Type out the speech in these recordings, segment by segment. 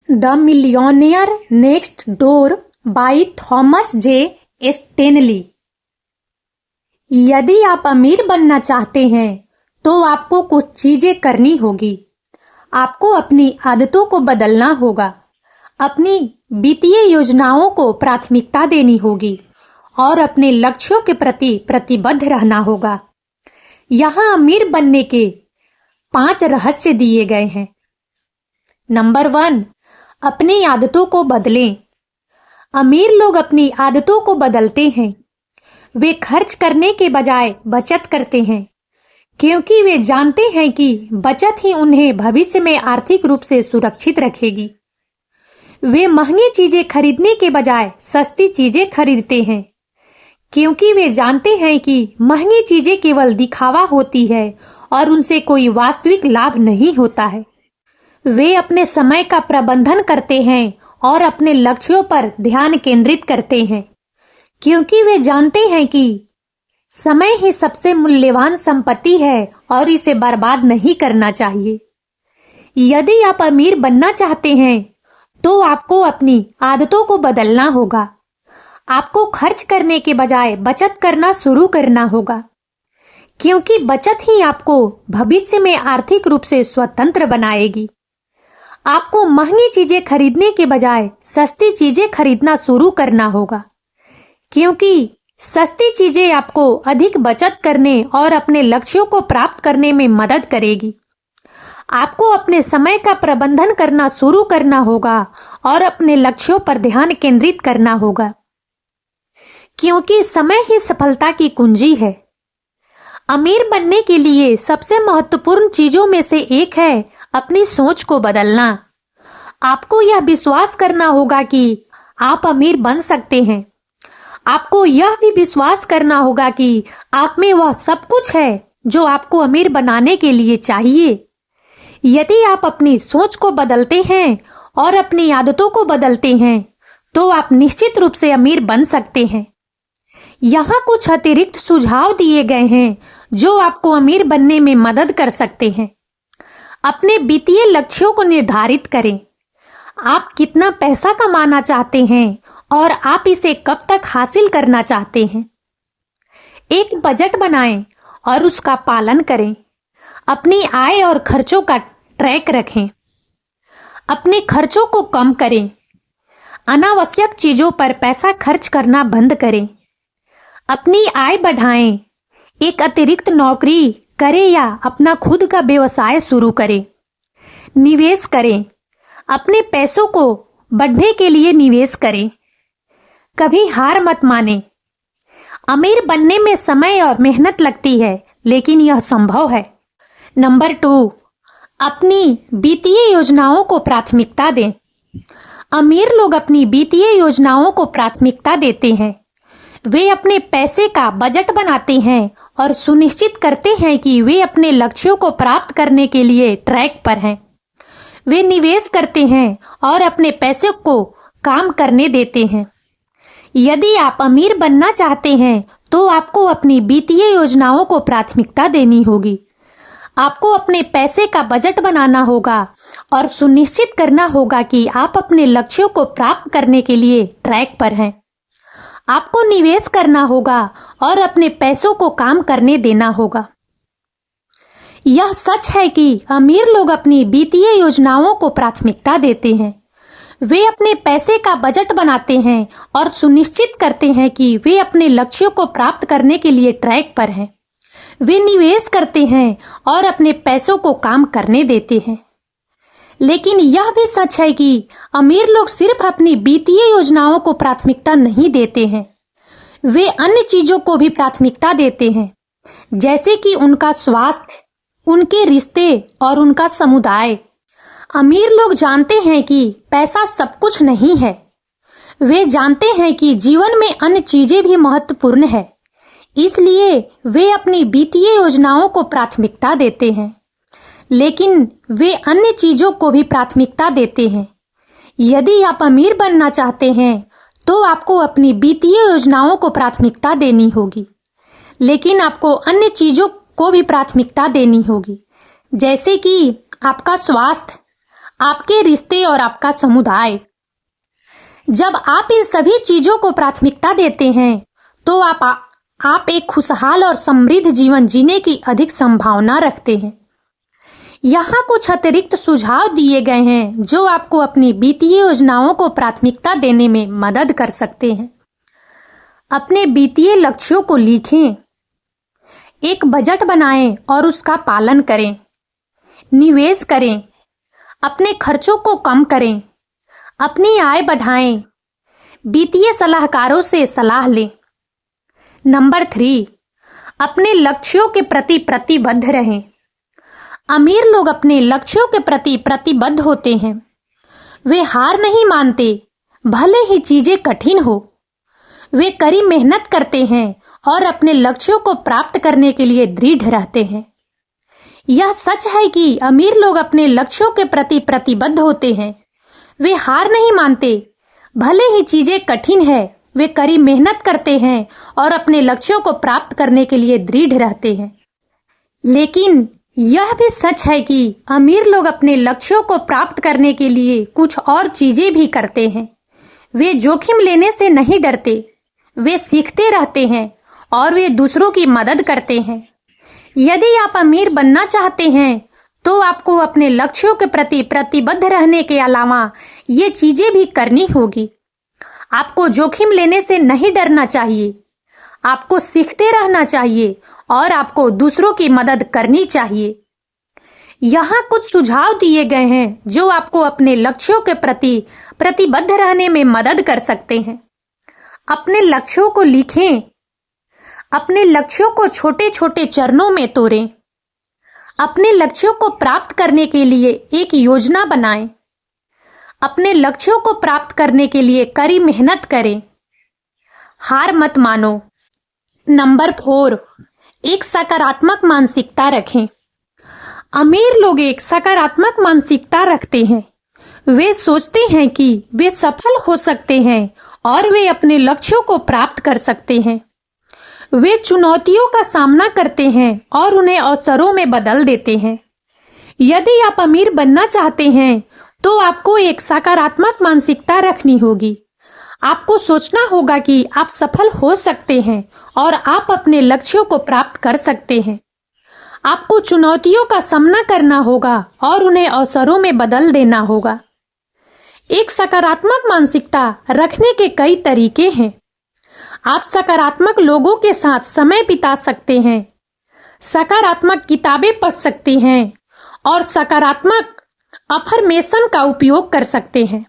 The millionaire next door by Thomas J Stanley. यदि आप अमीर बनना चाहते हैं तो आपको कुछ चीजें करनी होगी। आपको अपनी आदतों को बदलना होगा, अपनी वित्तीय योजनाओं को प्राथमिकता देनी होगी और अपने लक्ष्यों के प्रति प्रतिबद्ध रहना होगा। यहाँ अमीर बनने के 5 रहस्य दिए गए हैं। नंबर 1, अपनी आदतों को बदलें। अमीर लोग अपनी आदतों को बदलते हैं। वे खर्च करने के बजाय बचत करते हैं, क्योंकि वे जानते हैं कि बचत ही उन्हें भविष्य में आर्थिक रूप से सुरक्षित रखेगी। वे महंगी चीजें खरीदने के बजाय सस्ती चीजें खरीदते हैं, क्योंकि वे जानते हैं कि महंगी चीजें केवल दिखावा होती है और उनसे कोई वास्तविक लाभ नहीं होता है। वे अपने समय का प्रबंधन करते हैं और अपने लक्ष्यों पर ध्यान केंद्रित करते हैं, क्योंकि वे जानते हैं कि समय ही सबसे मूल्यवान संपत्ति है और इसे बर्बाद नहीं करना चाहिए। यदि आप अमीर बनना चाहते हैं तो आपको अपनी आदतों को बदलना होगा। आपको खर्च करने के बजाय बचत करना शुरू करना होगा, क्योंकि बचत ही आपको भविष्य में आर्थिक रूप से स्वतंत्र बनाएगी। आपको महंगी चीजें खरीदने के बजाय सस्ती चीजें खरीदना शुरू करना होगा, क्योंकि सस्ती चीजें आपको अधिक बचत करने और अपने लक्ष्यों को प्राप्त करने में मदद करेगी। आपको अपने समय का प्रबंधन करना शुरू करना होगा और अपने लक्ष्यों पर ध्यान केंद्रित करना होगा, क्योंकि समय ही सफलता की कुंजी है। अमीर बनने के लिए सबसे महत्वपूर्ण चीजों में से एक है अपनी सोच को बदलना। आपको यह विश्वास करना होगा कि आप अमीर बन सकते हैं। आपको यह भी विश्वास करना होगा कि आप में वह सब कुछ है जो आपको अमीर बनाने के लिए चाहिए। यदि आप अपनी सोच को बदलते हैं और अपनी आदतों को बदलते हैं तो आप निश्चित रूप से अमीर बन सकते हैं। यहाँ कुछ अतिरिक्त सुझाव दिए गए हैं जो आपको अमीर बनने में मदद कर सकते हैं। अपने वित्तीय लक्ष्यों को निर्धारित करें। आप कितना पैसा कमाना चाहते हैं और आप इसे कब तक हासिल करना चाहते हैं। एक बजट बनाएं और उसका पालन करें। अपनी आय और खर्चों का ट्रैक रखें। अपने खर्चों को कम करें। अनावश्यक चीजों पर पैसा खर्च करना बंद करें। अपनी आय बढ़ाएं। एक अतिरिक्त नौकरी करें या अपना खुद का व्यवसाय शुरू करें। निवेश करें। अपने पैसों को बढ़ने के लिए निवेश करें। कभी हार मत मानें। अमीर बनने में समय और मेहनत लगती है, लेकिन यह संभव है। नंबर 2, अपनी वित्तीय योजनाओं को प्राथमिकता दें। अमीर लोग अपनी वित्तीय योजनाओं को प्राथमिकता देते हैं। वे अपने पैसे का बजट बनाते हैं और सुनिश्चित करते हैं कि वे अपने लक्ष्यों को प्राप्त करने के लिए ट्रैक पर हैं। वे निवेश करते हैं और अपने पैसे को काम करने देते हैं। यदि आप अमीर बनना चाहते हैं तो आपको अपनी वित्तीय योजनाओं को प्राथमिकता देनी होगी। आपको अपने पैसे का बजट बनाना होगा और सुनिश्चित करना होगा कि आप अपने लक्ष्यों को प्राप्त करने के लिए ट्रैक पर हैं। आपको निवेश करना होगा और अपने पैसों को काम करने देना होगा। यह सच है कि अमीर लोग अपनी वित्तीय योजनाओं को प्राथमिकता देते हैं। वे अपने पैसे का बजट बनाते हैं और सुनिश्चित करते हैं कि वे अपने लक्ष्यों को प्राप्त करने के लिए ट्रैक पर हैं। वे निवेश करते हैं और अपने पैसों को काम करने देते हैं। लेकिन यह भी सच है कि अमीर लोग सिर्फ अपनी वित्तीय योजनाओं को प्राथमिकता नहीं देते हैं। वे अन्य चीजों को भी प्राथमिकता देते हैं, जैसे कि उनका स्वास्थ्य, उनके रिश्ते और उनका समुदाय। अमीर लोग जानते हैं कि पैसा सब कुछ नहीं है। वे जानते हैं कि जीवन में अन्य चीजें भी महत्वपूर्ण है, इसलिए वे अपनी वित्तीय योजनाओं को प्राथमिकता देते हैं। लेकिन वे अन्य चीजों को भी प्राथमिकता देते हैं। यदि आप अमीर बनना चाहते हैं तो आपको अपनी वित्तीय योजनाओं को प्राथमिकता देनी होगी, लेकिन आपको अन्य चीजों को भी प्राथमिकता देनी होगी, जैसे कि आपका स्वास्थ्य, आपके रिश्ते और आपका समुदाय। जब आप इन सभी चीजों को प्राथमिकता देते हैं तो आप एक खुशहाल और समृद्ध जीवन जीने की अधिक संभावना रखते हैं। यहाँ कुछ अतिरिक्त सुझाव दिए गए हैं जो आपको अपनी वित्तीय योजनाओं को प्राथमिकता देने में मदद कर सकते हैं। अपने वित्तीय लक्ष्यों को लिखें, एक बजट बनाएं और उसका पालन करें। निवेश करें, अपने खर्चों को कम करें, अपनी आय बढ़ाएं, वित्तीय सलाहकारों से सलाह लें। नंबर 3, अपने लक्ष्यों के प्रति प्रतिबद्ध रहें। अमीर लोग अपने लक्ष्यों के प्रति प्रतिबद्ध होते हैं। वे हार नहीं मानते, भले ही चीजें कठिन हो। वे कड़ी मेहनत करते हैं और अपने लक्ष्यों को प्राप्त करने के लिए दृढ़ रहते हैं। यह सच है कि अमीर लोग अपने लक्ष्यों के प्रति प्रतिबद्ध होते हैं। वे हार नहीं मानते, भले ही चीजें कठिन है। वे कड़ी मेहनत करते हैं और अपने लक्ष्यों को प्राप्त करने के लिए दृढ़ रहते हैं। लेकिन यह भी सच है कि अमीर लोग अपने लक्ष्यों को प्राप्त करने के लिए कुछ और चीजें भी करते हैं। वे जोखिम लेने से नहीं डरते, वे सीखते रहते हैं और वे दूसरों की मदद करते हैं। यदि आप अमीर बनना चाहते हैं तो आपको अपने लक्ष्यों के प्रति प्रतिबद्ध रहने के अलावा ये चीजें भी करनी होगी। आपको जोखिम लेने से नहीं डरना चाहिए, आपको सीखते रहना चाहिए और आपको दूसरों की मदद करनी चाहिए। यहाँ कुछ सुझाव दिए गए हैं जो आपको अपने लक्ष्यों के प्रति प्रतिबद्ध रहने में मदद कर सकते हैं। अपने लक्ष्यों को लिखें, अपने लक्ष्यों को छोटे छोटे चरणों में तोड़ें। अपने लक्ष्यों को प्राप्त करने के लिए एक योजना बनाएं। अपने लक्ष्यों को प्राप्त करने के लिए कड़ी मेहनत करें। हार मत मानो। नंबर 4, एक सकारात्मक मानसिकता रखें। अमीर लोग एक सकारात्मक मानसिकता रखते हैं। वे सोचते हैं कि वे सफल हो सकते हैं और वे अपने लक्ष्यों को प्राप्त कर सकते हैं। वे चुनौतियों का सामना करते हैं और उन्हें अवसरों में बदल देते हैं। यदि आप अमीर बनना चाहते हैं तो आपको एक सकारात्मक मानसिकता रखनी होगी। आपको सोचना होगा कि आप सफल हो सकते हैं और आप अपने लक्ष्यों को प्राप्त कर सकते हैं। आपको चुनौतियों का सामना करना होगा और उन्हें अवसरों में बदल देना होगा। एक सकारात्मक मानसिकता रखने के कई तरीके हैं। आप सकारात्मक लोगों के साथ समय बिता सकते हैं, सकारात्मक किताबें पढ़ सकते हैं और सकारात्मक अफर्मेशन का उपयोग कर सकते हैं।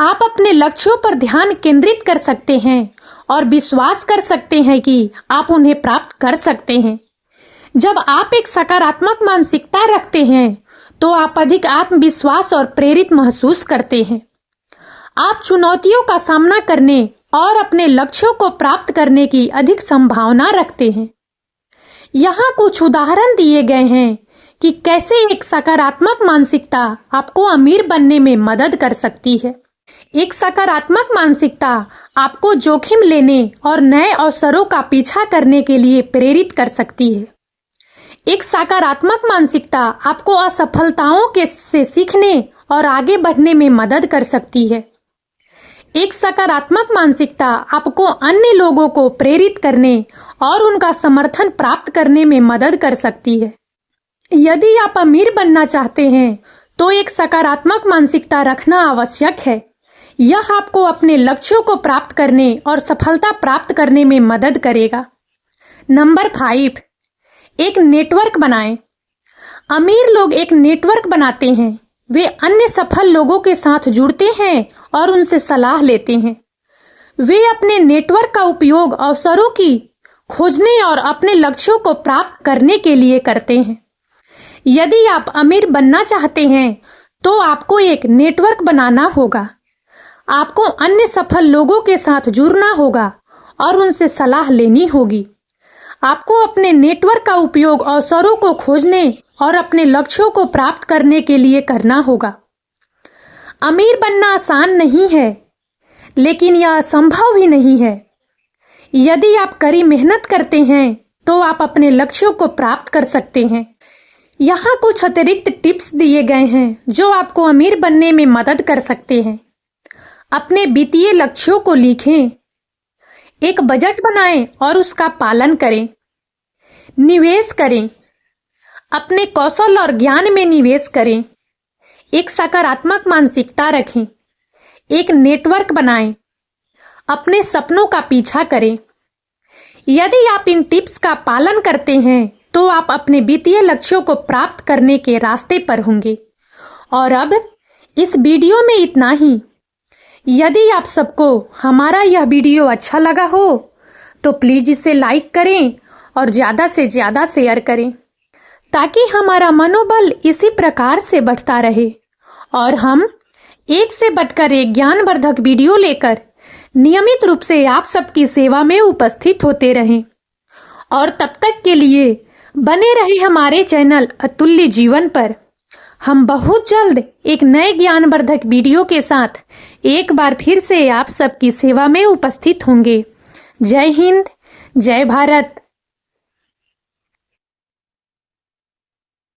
आप अपने लक्ष्यों पर ध्यान केंद्रित कर सकते हैं और विश्वास कर सकते हैं कि आप उन्हें प्राप्त कर सकते हैं। जब आप एक सकारात्मक मानसिकता रखते हैं तो आप अधिक आत्मविश्वास और प्रेरित महसूस करते हैं। आप चुनौतियों का सामना करने और अपने लक्ष्यों को प्राप्त करने की अधिक संभावना रखते हैं। यहाँ कुछ उदाहरण दिए गए हैं कि कैसे एक सकारात्मक मानसिकता आपको अमीर बनने में मदद कर सकती है। एक सकारात्मक मानसिकता आपको जोखिम लेने और नए अवसरों का पीछा करने के लिए प्रेरित कर सकती है। एक सकारात्मक मानसिकता आपको असफलताओं से सीखने और आगे बढ़ने में मदद कर सकती है। एक सकारात्मक मानसिकता आपको अन्य लोगों को प्रेरित करने और उनका समर्थन प्राप्त करने में मदद कर सकती है। यदि आप अमीर बनना चाहते हैं तो एक सकारात्मक मानसिकता रखना आवश्यक है। यह आपको अपने लक्ष्यों को प्राप्त करने और सफलता प्राप्त करने में मदद करेगा। नंबर 5, एक नेटवर्क बनाएं। अमीर लोग एक नेटवर्क बनाते हैं। वे अन्य सफल लोगों के साथ जुड़ते हैं और उनसे सलाह लेते हैं। वे अपने नेटवर्क का उपयोग अवसरों की खोजने और अपने लक्ष्यों को प्राप्त करने के लिए करते हैं। यदि आप अमीर बनना चाहते हैं तो आपको एक नेटवर्क बनाना होगा। आपको अन्य सफल लोगों के साथ जुड़ना होगा और उनसे सलाह लेनी होगी। आपको अपने नेटवर्क का उपयोग अवसरों को खोजने और अपने लक्ष्यों को प्राप्त करने के लिए करना होगा। अमीर बनना आसान नहीं है, लेकिन यह असंभव भी नहीं है। यदि आप कड़ी मेहनत करते हैं तो आप अपने लक्ष्यों को प्राप्त कर सकते हैं। यहाँ कुछ अतिरिक्त टिप्स दिए गए हैं जो आपको अमीर बनने में मदद कर सकते हैं। अपने वित्तीय लक्ष्यों को लिखें, एक बजट बनाएं और उसका पालन करें। निवेश करें, अपने कौशल और ज्ञान में निवेश करें। एक सकारात्मक मानसिकता रखें, एक नेटवर्क बनाएं, अपने सपनों का पीछा करें। यदि आप इन टिप्स का पालन करते हैं तो आप अपने वित्तीय लक्ष्यों को प्राप्त करने के रास्ते पर होंगे। और अब इस वीडियो में इतना ही। यदि आप सबको हमारा यह वीडियो अच्छा लगा हो तो प्लीज इसे लाइक करें और ज़्यादा से ज़्यादा शेयर करें ताकि हमारा मनोबल इसी प्रकार से बढ़ता रहे और हम एक से बढ़कर एक ज्ञानवर्धक वीडियो लेकर नियमित रूप से आप सबकी सेवा में उपस्थित होते रहें। और तब तक के लिए बने रहे हमारे चैनल अतुल्य जीवन पर। हम बहुत जल्द एक नए ज्ञानवर्धक वीडियो के साथ एक बार फिर से आप सबकी सेवा में उपस्थित होंगे। जय हिंद, जय भारत।